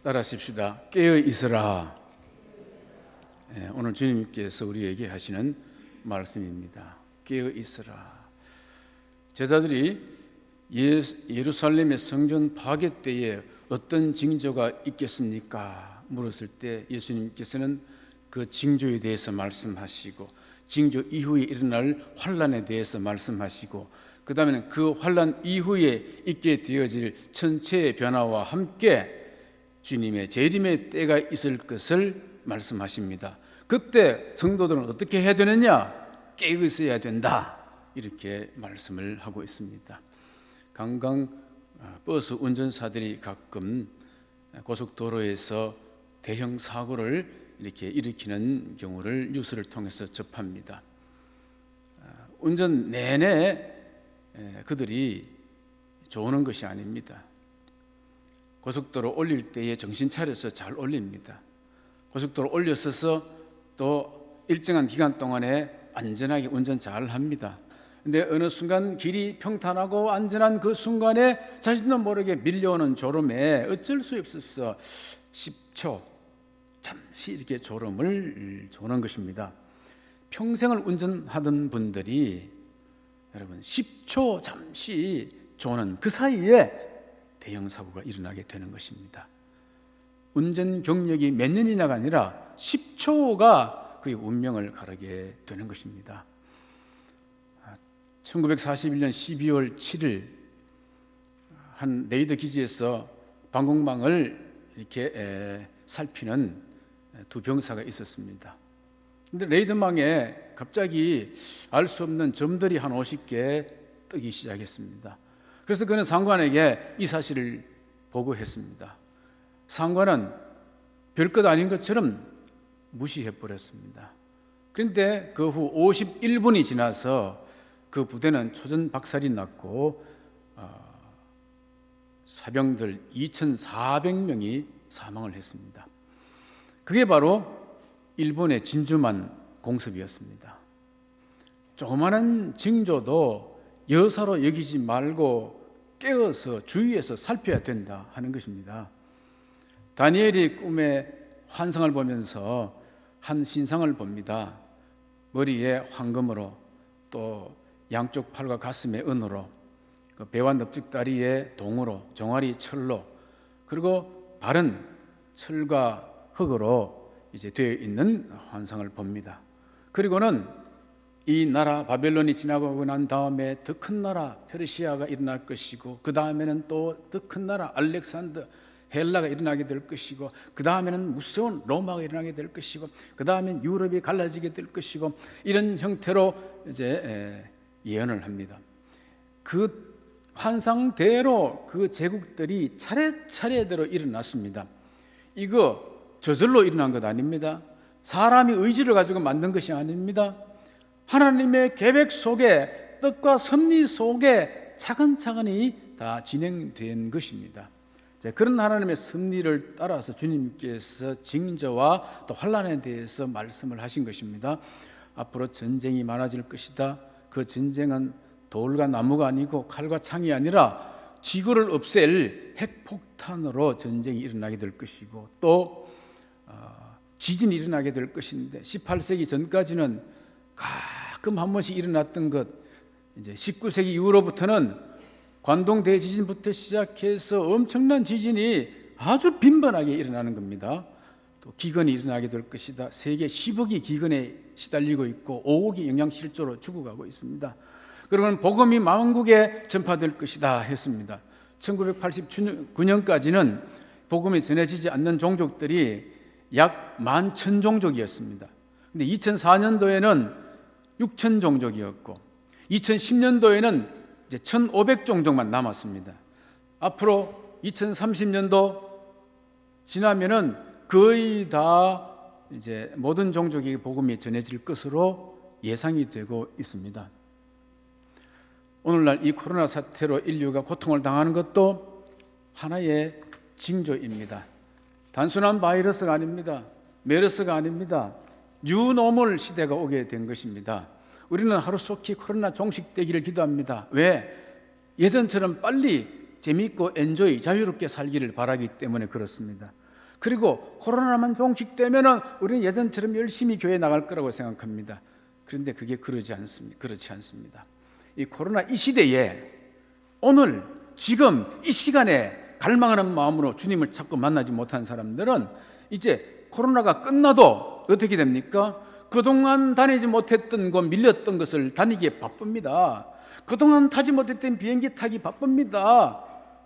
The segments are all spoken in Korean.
따라하십시다. 깨어 있으라. 오늘 주님께서 우리에게 하시는 말씀입니다. 깨어 있으라. 제자들이 예루살렘의 성전 파괴 때에 어떤 징조가 있겠습니까? 물었을 때 예수님께서는 그 징조에 대해서 말씀하시고, 징조 이후에 일어날 환란에 대해서 말씀하시고, 그 다음에는 그 환란 이후에 있게 되어질 천체의 변화와 함께 주님의 재림의 때가 있을 것을 말씀하십니다. 그때 성도들은 어떻게 해야 되느냐? 깨어 있어야 된다. 이렇게 말씀을 하고 있습니다. 관광 버스 운전사들이 가끔 고속도로에서 대형 사고를 이렇게 일으키는 경우를 뉴스를 통해서 접합니다. 운전 내내 그들이 조는 것이 아닙니다. 고속도로 올릴 때에 정신 차려서 잘 올립니다. 고속도로 올렸어서 또 일정한 기간 동안에 안전하게 운전 잘 합니다. 근데 어느 순간 길이 평탄하고 안전한 그 순간에 자신도 모르게 밀려오는 졸음에 어쩔 수 없어서 10초 잠시 이렇게 졸음을 조는 것입니다. 평생을 운전하던 분들이 여러분 10초 잠시 조는 그 사이에 대형 사고가 일어나게 되는 것입니다. 운전 경력이 몇 년이냐가 아니라 10초가 그의 운명을 가르게 되는 것입니다. 1941년 12월 7일 한 레이더 기지에서 방공망을 이렇게 살피는 두 병사가 있었습니다. 근데 레이더망에 갑자기 알 수 없는 점들이 한 50개 뜨기 시작했습니다. 그래서 그는 상관에게 이 사실을 보고했습니다. 상관은 별것 아닌 것처럼 무시해버렸습니다. 그런데 그 후 51분이 지나서 그 부대는 초전 박살이 났고 사병들 2,400명이 사망을 했습니다. 그게 바로 일본의 진주만 공습이었습니다. 조그마한 징조도 여사로 여기지 말고 깨어서 주위에서 살펴야 된다 하는 것입니다. 다니엘이 꿈에 환상을 보면서 한 신상을 봅니다. 머리에 황금으로, 또 양쪽 팔과 가슴에 은으로, 그 배와 넙죽다리에 동으로, 종아리 철로, 그리고 발은 철과 흙으로 이제 되어 있는 환상을 봅니다. 그리고는 이 나라 바벨론이 지나가고 난 다음에 더 큰 나라 페르시아가 일어날 것이고, 그 다음에는 또 더 큰 나라 알렉산더 헬라가 일어나게 될 것이고, 그 다음에는 무서운 로마가 일어나게 될 것이고, 그 다음엔 유럽이 갈라지게 될 것이고, 이런 형태로 이제 예언을 합니다. 그 환상대로 그 제국들이 차례차례대로 일어났습니다. 이거 저절로 일어난 것 아닙니다. 사람이 의지를 가지고 만든 것이 아닙니다. 하나님의 계획 속에, 뜻과 섭리 속에 차근차근히 다 진행된 것입니다. 그런 하나님의 섭리를 따라서 주님께서 징조와 또 환란에 대해서 말씀을 하신 것입니다. 앞으로 전쟁이 많아질 것이다. 그 전쟁은 돌과 나무가 아니고 칼과 창이 아니라 지구를 없앨 핵폭탄으로 전쟁이 일어나게 될 것이고, 또 지진이 일어나게 될 것인데, 18세기 전까지는 가끔 한 번씩 일어났던 것, 이제 19세기 이후로부터는 관동 대지진부터 시작해서 엄청난 지진이 아주 빈번하게 일어나는 겁니다. 또 기근이 일어나게 될 것이다. 세계 10억이 기근에 시달리고 있고 5억이 영양실조로 죽어가고 있습니다. 그러면 복음이 만국에 전파될 것이다 했습니다. 1989년까지는 복음이 전해지지 않는 종족들이 약 11,000종족이었습니다. 근데 2004년도에는 6,000종족이었고 2010년도에는 이제 1,500종족만 남았습니다. 앞으로 2030년도 지나면은 거의 다 이제 모든 종족이 복음이 전해질 것으로 예상이 되고 있습니다. 오늘날 이 코로나 사태로 인류가 고통을 당하는 것도 하나의 징조입니다. 단순한 바이러스가 아닙니다. 메르스가 아닙니다. 뉴노멀 시대가 오게 된 것입니다. 우리는 하루속히 코로나 종식되기를 기도합니다. 왜? 예전처럼 빨리 재미있고 엔조이, 자유롭게 살기를 바라기 때문에 그렇습니다. 그리고 코로나만 종식되면은 우리는 예전처럼 열심히 교회 나갈 거라고 생각합니다. 그런데 그게 그렇지 않습니다. 이 코로나 이 시대에 오늘 지금 이 시간에 갈망하는 마음으로 주님을 찾고 만나지 못한 사람들은 이제 코로나가 끝나도 어떻게 됩니까? 그동안 다니지 못했던 곳, 밀렸던 것을 다니기에 바쁩니다. 그동안 타지 못했던 비행기 타기 바쁩니다.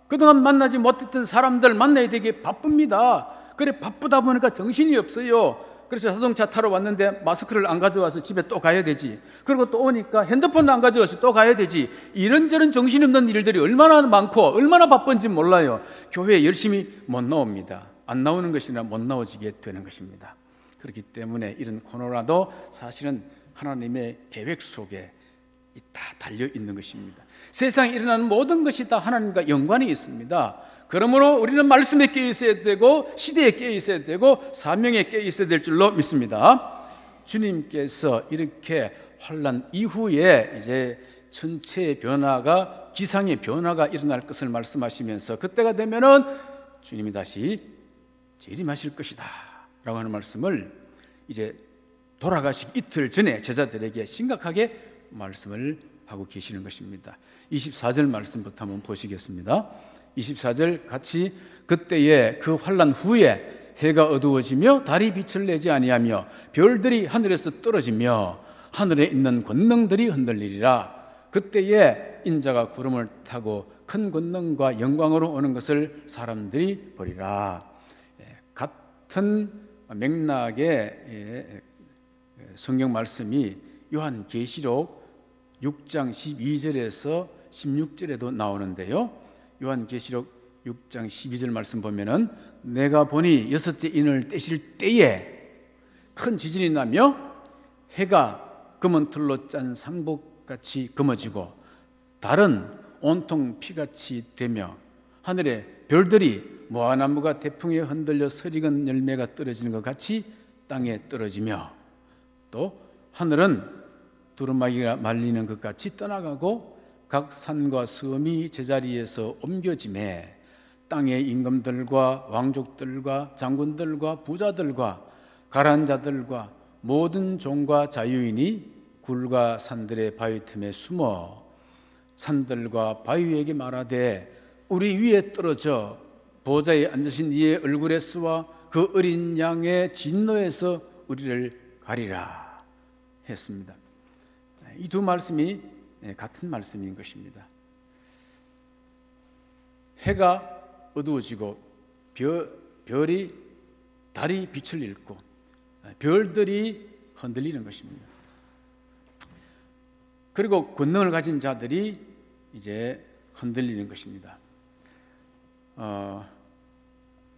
그동안 만나지 못했던 사람들 만나야 되기에 바쁩니다. 그래 바쁘다 보니까 정신이 없어요. 그래서 자동차 타러 왔는데 마스크를 안 가져와서 집에 또 가야 되지. 그리고 또 오니까 핸드폰도 안 가져와서 또 가야 되지. 이런저런 정신없는 일들이 얼마나 많고 얼마나 바쁜지 몰라요. 교회에 열심히 못 나옵니다. 안 나오는 것이나 못 나오지게 되는 것입니다. 그렇기 때문에 이런 코로나도 사실은 하나님의 계획 속에 다 달려 있는 것입니다. 세상에 일어나는 모든 것이 다 하나님과 연관이 있습니다. 그러므로 우리는 말씀에 깨어 있어야 되고 시대에 깨어 있어야 되고 사명에 깨어 있어야 될 줄로 믿습니다. 주님께서 이렇게 환난 이후에 이제 전체의 변화가 기상의 변화가 일어날 것을 말씀하시면서 그때가 되면은 주님이 다시 재림하실 것이다 라고 하는 말씀을 이제 돌아가시기 이틀 전에 제자들에게 심각하게 말씀을 하고 계시는 것입니다. 24절 말씀부터 한번 보시겠습니다. 24절 같이 그때에 그 환난 후에 해가 어두워지며 달이 빛을 내지 아니하며 별들이 하늘에서 떨어지며 하늘에 있는 권능들이 흔들리리라. 그때에 인자가 구름을 타고 큰 권능과 영광으로 오는 것을 사람들이 보리라. 같은 맥락의 성경 말씀이 요한계시록 6장 12절에서 16절에도 나오는데요. 요한계시록 6장 12절 말씀 보면은 내가 보니 여섯째 인을 떼실 때에 큰 지진이 나며 해가 검은 틀로 짠 상복같이 검어지고 달은 온통 피같이 되며 하늘에 별들이 무화나무가 태풍에 흔들려 서리건 열매가 떨어지는 것 같이 땅에 떨어지며 또 하늘은 두루마기가 말리는 것 같이 떠나가고 각 산과 섬이 제자리에서 옮겨지매 땅의 임금들과 왕족들과 장군들과 부자들과 가난한 자들과 모든 종과 자유인이 굴과 산들의 바위 틈에 숨어 산들과 바위에게 말하되 우리 위에 떨어져 보좌에 앉으신 이의 얼굴에 쏘아 그 어린 양의 진노에서 우리를 가리라 했습니다. 이 두 말씀이 같은 말씀인 것입니다. 해가 어두워지고 달이 빛을 잃고 별들이 흔들리는 것입니다. 그리고 권능을 가진 자들이 이제 흔들리는 것입니다.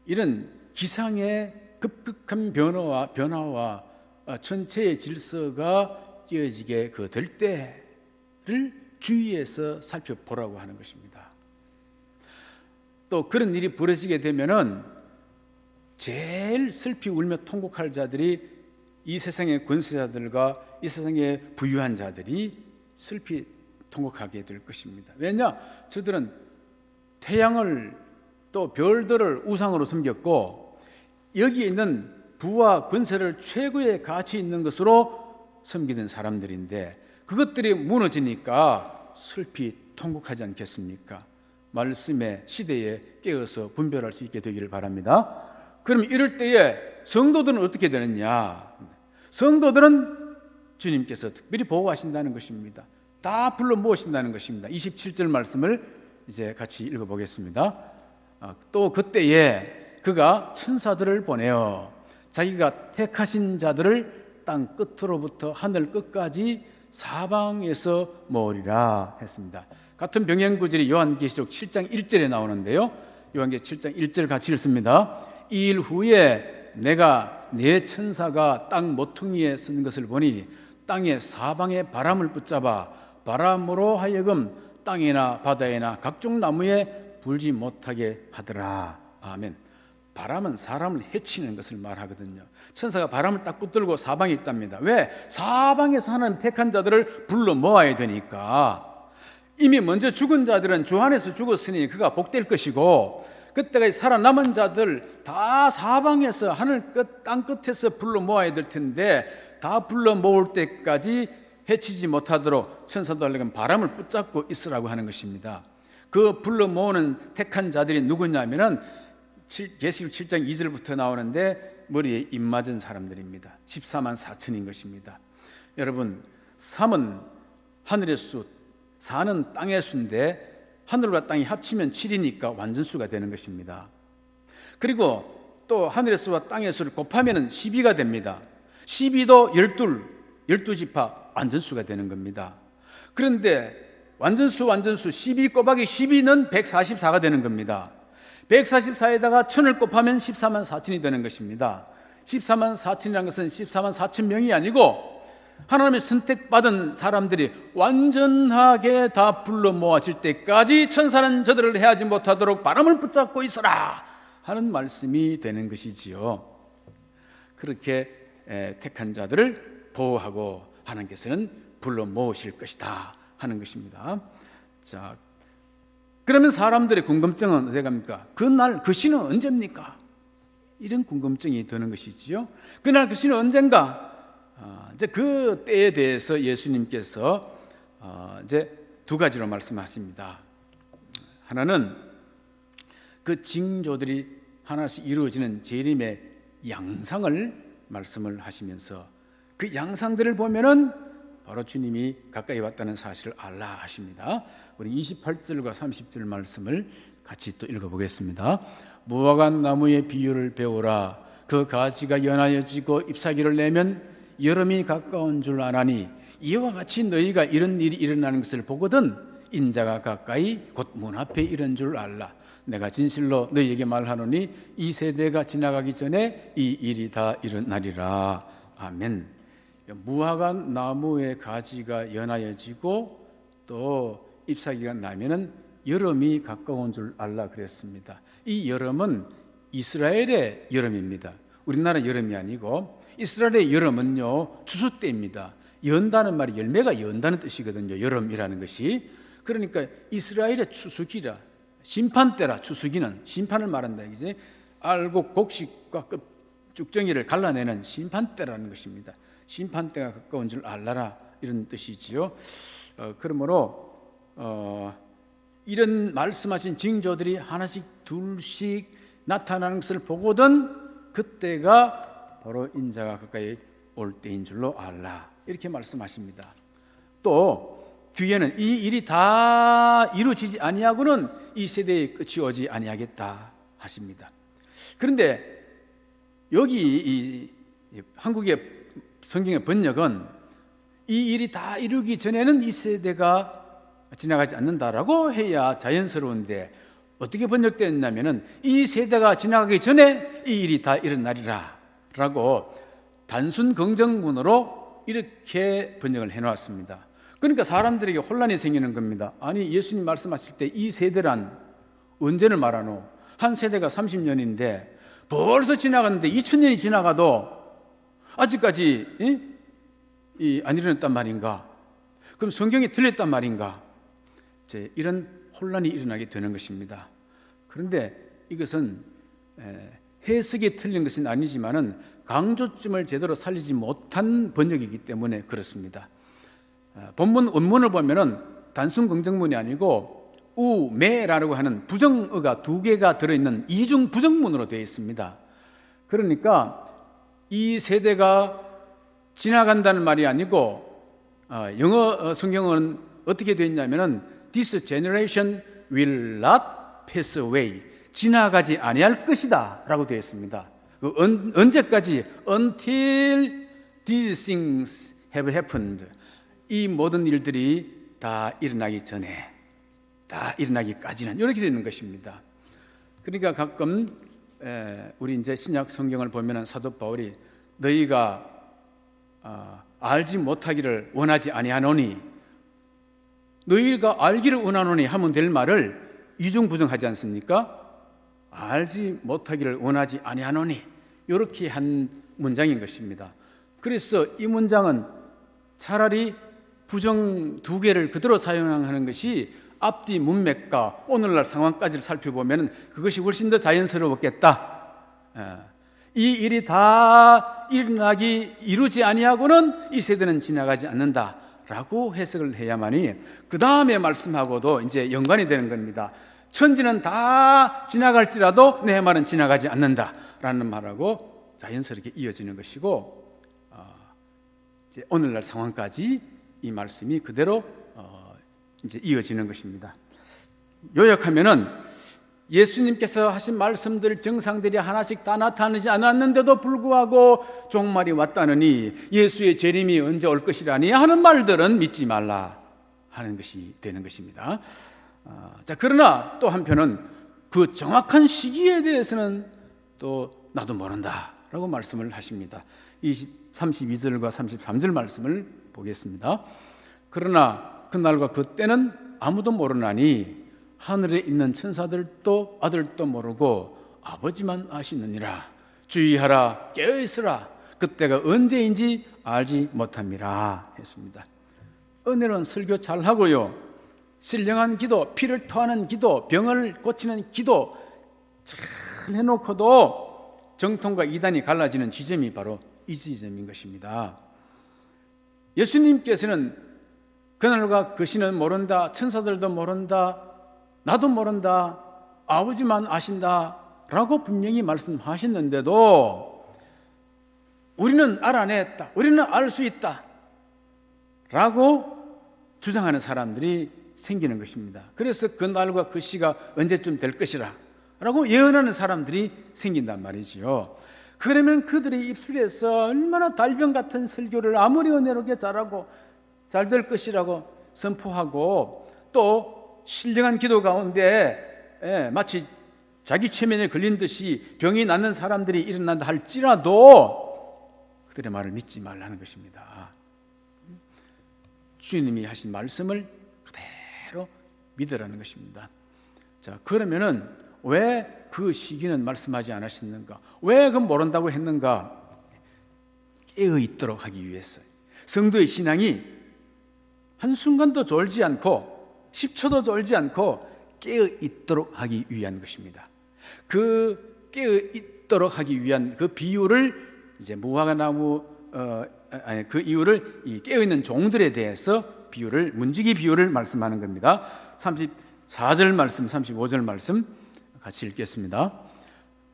이런 기상의 급격한 변화와 전체의 질서가 깨어지게 될 때를 주의해서 살펴보라고 하는 것입니다. 또 그런 일이 벌어지게 되면은 제일 슬피 울며 통곡할 자들이 이 세상의 권세자들과 이 세상의 부유한 자들이 슬피 통곡하게 될 것입니다. 왜냐? 저들은 태양을 또 별들을 우상으로 섬겼고 여기에 있는 부와 권세를 최고의 가치 있는 것으로 섬기는 사람들인데 그것들이 무너지니까 슬피 통곡하지 않겠습니까? 말씀의 시대에 깨어서 분별할 수 있게 되기를 바랍니다. 그럼 이럴 때에 성도들은 어떻게 되느냐? 성도들은 주님께서 특별히 보호하신다는 것입니다. 다 불러 모으신다는 것입니다. 27절 말씀을 이제 같이 읽어보겠습니다. 또 그때에 그가 천사들을 보내어 자기가 택하신 자들을 땅 끝으로부터 하늘 끝까지 사방에서 모으리라 했습니다. 같은 병행 구절이 요한계시록 7장 1절에 나오는데요. 요한계시록 7장 1절 같이 읽습니다. 이 일 후에 내가 네 천사가 땅 모퉁이에 쓴 것을 보니 땅의 사방에 바람을 붙잡아 바람으로 하여금 땅이나 바다에나 각종 나무에 불지 못하게 하더라. 아멘. 바람은 사람을 해치는 것을 말하거든요. 천사가 바람을 딱 붙들고 사방에 있답니다. 왜? 사방에서 하나님 택한 자들을 불러 모아야 되니까. 이미 먼저 죽은 자들은 주 안에서 죽었으니 그가 복될 것이고 그때까지 살아남은 자들 다 사방에서 하늘 끝 땅 끝에서 불러 모아야 될 텐데 다 불러 모을 때까지 해치지 못하도록 천사들에게 바람을 붙잡고 있으라고 하는 것입니다. 그 불러 모으는 택한 자들이 누구냐면은 계시록 7장 2절부터 나오는데 머리에 입 맞은 사람들입니다. 14만 4천인 것입니다. 여러분, 3은 하늘의 수, 4는 땅의 수인데 하늘과 땅이 합치면 7이니까 완전수가 되는 것입니다. 그리고 또 하늘의 수와 땅의 수를 곱하면 12가 됩니다. 12도 12지파 완전수가 되는 겁니다. 그런데 완전수 12 곱하기 12는 144가 되는 겁니다. 144에다가 1000을 곱하면 14만 4천이 되는 것입니다. 14만 4천이라는 것은 14만 4천 명이 아니고 하나님의 선택받은 사람들이 완전하게 다 불러 모아질 때까지 천사는 저들을 해하지 못하도록 바람을 붙잡고 있어라 하는 말씀이 되는 것이지요. 그렇게 택한 자들을 보호하고 하나님께서는 불러 모으실 것이다 하는 것입니다. 자, 그러면 사람들의 궁금증은 어디 갑니까? 그날 그 시는 언제입니까? 이런 궁금증이 드는 것이지요. 그날 그 시는 언젠가? 이제 그 때에 대해서 예수님께서 이제 두 가지로 말씀하십니다. 하나는 그 징조들이 하나씩 이루어지는 재림의 양상을 말씀을 하시면서 그 양상들을 보면은 바로 주님이 가까이 왔다는 사실을 알라 하십니다. 우리 28절과 30절 말씀을 같이 또 읽어보겠습니다. 무화과 나무의 비유를 배우라. 그 가지가 연하여지고 잎사귀를 내면 여름이 가까운 줄 아나니 이와 같이 너희가 이런 일이 일어나는 것을 보거든 인자가 가까이 곧 문 앞에 이른 줄 알라. 내가 진실로 너희에게 말하노니 이 세대가 지나가기 전에 이 일이 다 일어나리라. 아멘. 무화과 나무의 가지가 연하여지고 또 잎사귀가 나면은 여름이 가까운 줄 알라 그랬습니다. 이 여름은 이스라엘의 여름입니다. 우리나라 여름이 아니고 이스라엘의 여름은요 추수 때입니다. 연다는 말이 열매가 연다는 뜻이거든요. 여름이라는 것이. 그러니까 이스라엘의 추수기라, 심판때라. 추수기는 심판을 말한다 이제 알곡 곡식과 쭉정이를 갈라내는 심판때라는 것입니다. 심판때가 가까운 줄 알라라 이런 뜻이지요. 그러므로 이런 말씀하신 징조들이 하나씩 둘씩 나타나는 것을 보거든 그때가 바로 인자가 가까이 올 때인 줄로 알라 이렇게 말씀하십니다. 또 뒤에는 이 일이 다 이루어지지 아니하고는 이 세대의 끝이 오지 아니하겠다 하십니다. 그런데 여기 이 한국의 성경의 번역은 이 일이 다 이루기 전에는 이 세대가 지나가지 않는다라고 해야 자연스러운데 어떻게 번역됐냐면은 이 세대가 지나가기 전에 이 일이 다 일어나리라 라고 단순 긍정문으로 이렇게 번역을 해놓았습니다. 그러니까 사람들에게 혼란이 생기는 겁니다. 아니 예수님 말씀하실 때 이 세대란 언제를 말하노? 한 세대가 30년인데 벌써 지나갔는데 2000년이 지나가도 아직까지 안 일어났단 말인가? 그럼 성경이 틀렸단 말인가? 이런 혼란이 일어나게 되는 것입니다. 그런데 이것은 해석이 틀린 것은 아니지만은 강조점을 제대로 살리지 못한 번역이기 때문에 그렇습니다. 본문 원문을 보면은 단순 긍정문이 아니고 우, 매라고 하는 부정어가 두 개가 들어있는 이중 부정문으로 되어 있습니다. 그러니까 이 세대가 지나간다는 말이 아니고 영어 성경은 어떻게 되어 있냐면은 This generation will not pass away. 지나가지 아니할 것이다 라고 되어 있습니다. 언제까지? Until these things have happened. 이 모든 일들이 다 일어나기 전에, 다 일어나기까지는 이렇게 되는 것입니다. 그러니까 가끔 우리 이제 신약 성경을 보면은 사도 바울이 너희가 알지 못하기를 원하지 아니하노니, 너희가 알기를 원하노니 하면 될 말을 이중부정하지 않습니까? 알지 못하기를 원하지 아니하노니 이렇게 한 문장인 것입니다. 그래서 이 문장은 차라리 부정 두 개를 그대로 사용하는 것이 앞뒤 문맥과 오늘날 상황까지를 살펴보면 그것이 훨씬 더 자연스러웠겠다. 이 일이 다 이루지 아니하고는 이 세대는 지나가지 않는다라고 해석을 해야만이 그 다음에 말씀하고도 이제 연관이 되는 겁니다. 천지는 다 지나갈지라도 내 말은 지나가지 않는다라는 말하고 자연스럽게 이어지는 것이고, 이제 오늘날 상황까지 이 말씀이 그대로 이제 이어지는 것입니다. 요약하면은 예수님께서 하신 말씀들, 정상들이 하나씩 다 나타나지 않았는데도 불구하고 종말이 왔다느니 예수의 재림이 언제 올 것이라니 하는 말들은 믿지 말라 하는 것이 되는 것입니다. 자, 그러나 또 한편은 그 정확한 시기에 대해서는 또 나도 모른다라고 말씀을 하십니다. 32절과 33절 말씀을 보겠습니다. 그러나 그날과 그때는 아무도 모르나니 하늘에 있는 천사들도 아들도 모르고 아버지만 아시느니라. 주의하라, 깨어있으라. 그때가 언제인지 알지 못함이라 했습니다. 은혜로운 설교 잘하고요, 신령한 기도, 피를 토하는 기도, 병을 고치는 기도 잘 해놓고도 정통과 이단이 갈라지는 지점이 바로 이 지점인 것입니다. 예수님께서는 그날과 그 시는 모른다, 천사들도 모른다, 나도 모른다, 아버지만 아신다 라고 분명히 말씀하셨는데도 우리는 알아냈다, 우리는 알 수 있다 라고 주장하는 사람들이 생기는 것입니다. 그래서 그 날과 그 시가 언제쯤 될 것이라 라고 예언하는 사람들이 생긴단 말이지요. 그러면 그들의 입술에서 얼마나 달병 같은 설교를 아무리 은혜롭게 잘하고 잘 될 것이라고 선포하고 또 신령한 기도 가운데 마치 자기 체면에 걸린 듯이 병이 낫는 사람들이 일어난다 할지라도 그들의 말을 믿지 말라는 것입니다. 주님이 하신 말씀을 그대로 믿으라는 것입니다. 자, 그러면은 왜 그 시기는 말씀하지 않으셨는가? 왜 그 모른다고 했는가? 깨어 있도록 하기 위해서. 성도의 신앙이 한순간도 졸지 않고 10초도 졸지 않고 깨어 있도록 하기 위한 것입니다. 그 깨어 있도록 하기 위한 그 비유를 이제 무화과나무 그 이유를 이 깨어 있는 종들에 대해서 비유를, 문지기 비유를 말씀하는 겁니다. 34절 말씀, 35절 말씀 같이 읽겠습니다.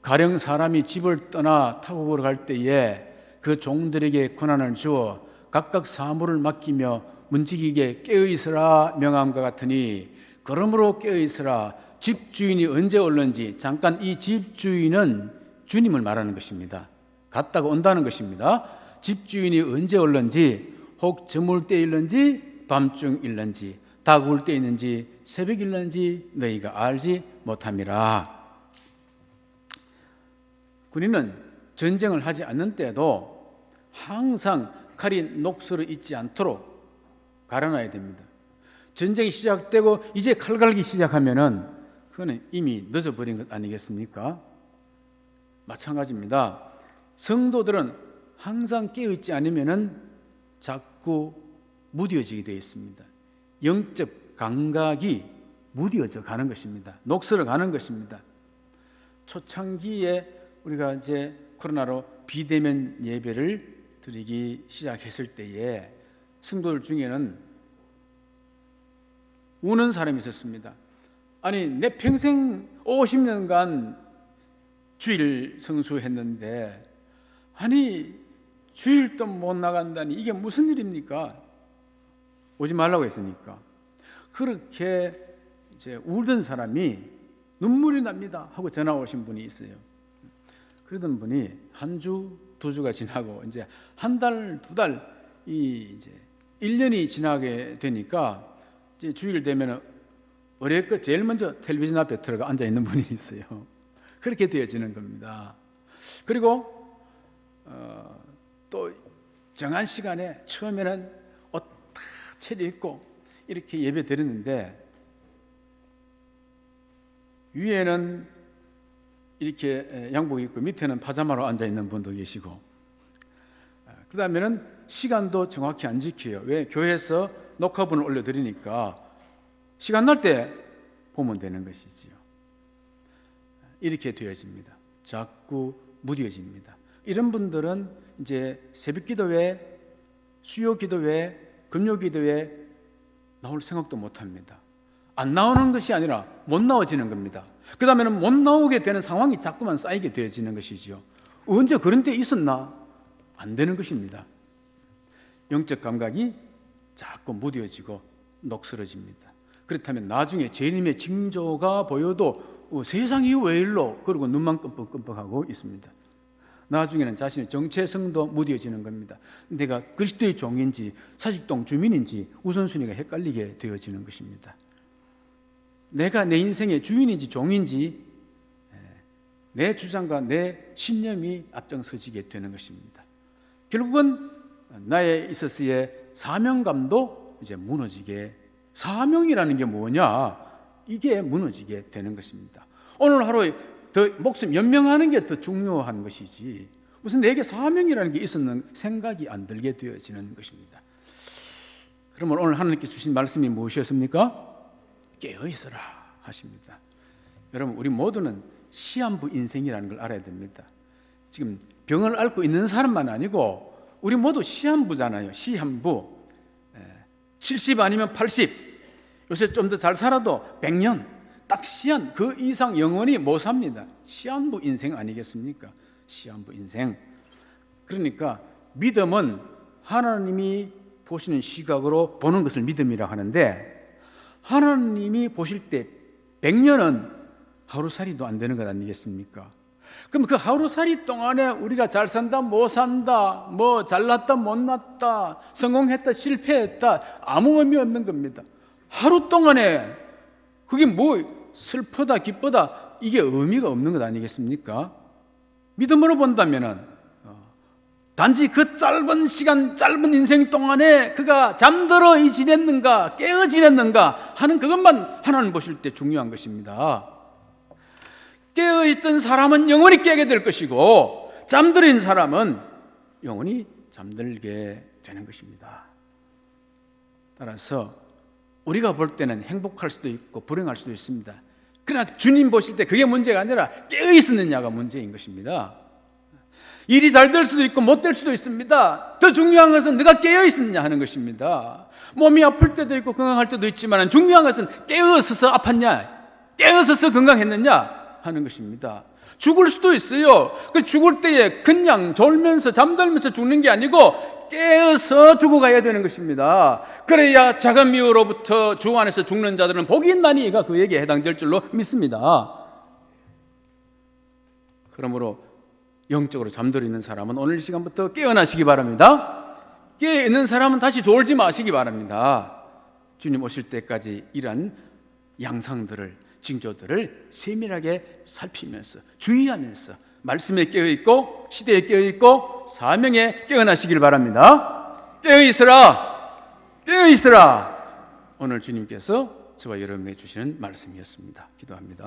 가령 사람이 집을 떠나 타국으로 갈 때에 그 종들에게 권한을 주어 각각 사물을 맡기며 문지기에게 깨어 있으라 명함과 같으니, 그러므로 깨어 있으라. 집주인이 언제 올는지. 잠깐, 이 집주인은 주님을 말하는 것입니다. 갔다가 온다는 것입니다. 집주인이 언제 올는지, 혹 저물 때 일는지 밤중 일는지 다 구울 때 있는지 새벽 일는지 너희가 알지 못함이라. 군인은 전쟁을 하지 않는 때에도 항상 칼이 녹슬어 있지 않도록 갈아놔야 됩니다. 전쟁이 시작되고 이제 칼 갈기 시작하면은 그거는 이미 늦어버린 것 아니겠습니까? 마찬가지입니다. 성도들은 항상 깨어있지 않으면은 자꾸 무뎌지게 되어 있습니다. 영적 감각이 무뎌져 가는 것입니다. 녹슬어 가는 것입니다. 초창기에 우리가 이제 코로나로 비대면 예배를 드리기 시작했을 때에 성도들 중에는 우는 사람이 있었습니다. 아니, 내 평생 50년간 주일 성수했는데 아니 주일도 못 나간다니 이게 무슨 일입니까? 오지 말라고 했으니까. 그렇게 이제 울던 사람이 눈물이 납니다 하고 전화 오신 분이 있어요. 그러던 분이 한 주, 두 주가 지나고 이제 한 달, 두 달, 이제 1년이 지나게 되니까 이제 주일 되면 어렵게 제일 먼저 텔레비전 앞에 들어가 앉아 있는 분이 있어요. 그렇게 되어지는 겁니다. 그리고 또 정한 시간에 처음에는 옷 다 차려입고 이렇게 예배 드렸는데 위에는 이렇게 양복 입고 밑에는 파자마로 앉아 있는 분도 계시고, 그 다음에는 시간도 정확히 안 지켜요. 왜? 교회에서 녹화본을 올려드리니까 시간 날 때 보면 되는 것이지요. 이렇게 되어집니다. 자꾸 무뎌집니다. 이런 분들은 이제 새벽 기도회, 수요 기도회, 금요 기도회 나올 생각도 못 합니다. 안 나오는 것이 아니라 못 나와지는 겁니다. 그 다음에는 못 나오게 되는 상황이 자꾸만 쌓이게 되어지는 것이죠. 언제 그런 때 있었나? 안 되는 것입니다. 영적 감각이 자꾸 무뎌지고 녹슬어집니다. 그렇다면 나중에 재림의 징조가 보여도 세상이 왜 일로? 그러고 눈만 끔뻑끔뻑하고 있습니다. 나중에는 자신의 정체성도 무뎌지는 겁니다. 내가 그리스도의 종인지 사직동 주민인지 우선순위가 헷갈리게 되어지는 것입니다. 내가 내 인생의 주인인지 종인지 내 주장과 내 신념이 앞장서지게 되는 것입니다. 결국은 나의 있어서의 사명감도 이제 무너지게, 사명이라는 게 뭐냐? 이게 무너지게 되는 것입니다. 오늘 하루에 더 목숨 연명하는 게 더 중요한 것이지 무슨 내게 사명이라는 게 있었는 생각이 안 들게 되어지는 것입니다. 그러면 오늘 하나님께 주신 말씀이 무엇이었습니까? 깨어있어라 하십니다. 여러분, 우리 모두는 시한부 인생이라는 걸 알아야 됩니다. 지금 병을 앓고 있는 사람만 아니고 우리 모두 시한부잖아요. 시한부. 70 아니면 80, 요새 좀 더 잘 살아도 100년, 딱 시한, 그 이상 영원히 못 삽니다. 시한부 인생 아니겠습니까? 시한부 인생. 그러니까 믿음은 하나님이 보시는 시각으로 보는 것을 믿음이라고 하는데, 하나님이 보실 때 100년은 하루살이도 안 되는 것 아니겠습니까? 그럼 그 하루살이 동안에 우리가 잘 산다, 못 산다, 뭐 잘났다, 못났다, 성공했다, 실패했다, 아무 의미 없는 겁니다. 하루 동안에 그게 뭐 슬프다, 기쁘다, 이게 의미가 없는 것 아니겠습니까? 믿음으로 본다면은 단지 그 짧은 시간, 짧은 인생 동안에 그가 잠들어 지냈는가, 깨어 지냈는가 하는 그것만 하나님 보실 때 중요한 것입니다. 깨어있던 사람은 영원히 깨게 될 것이고 잠들인 사람은 영원히 잠들게 되는 것입니다. 따라서 우리가 볼 때는 행복할 수도 있고 불행할 수도 있습니다. 그러나 주님 보실 때 그게 문제가 아니라 깨어있었느냐가 문제인 것입니다. 일이 잘 될 수도 있고 못 될 수도 있습니다. 더 중요한 것은 네가 깨어있었느냐 하는 것입니다. 몸이 아플 때도 있고 건강할 때도 있지만 중요한 것은 깨어있어서 아팠냐, 깨어있어서 건강했느냐 하는 것입니다. 죽을 수도 있어요. 그 죽을 때에 그냥 졸면서 잠들면서 죽는 게 아니고 깨어서 죽어가야 되는 것입니다. 그래야 작은 미우로부터 주 안에서 죽는 자들은 복이 있나니가 그에게 해당될 줄로 믿습니다. 그러므로 영적으로 잠들어 있는 사람은 오늘 이 시간부터 깨어나시기 바랍니다. 깨어 있는 사람은 다시 졸지 마시기 바랍니다. 주님 오실 때까지 이런 양상들을, 징조들을 세밀하게 살피면서 주의하면서 말씀에 깨어있고 시대에 깨어있고 사명에 깨어나시길 바랍니다. 깨어있으라, 깨어있으라. 오늘 주님께서 저와 여러분에게 주시는 말씀이었습니다. 기도합니다.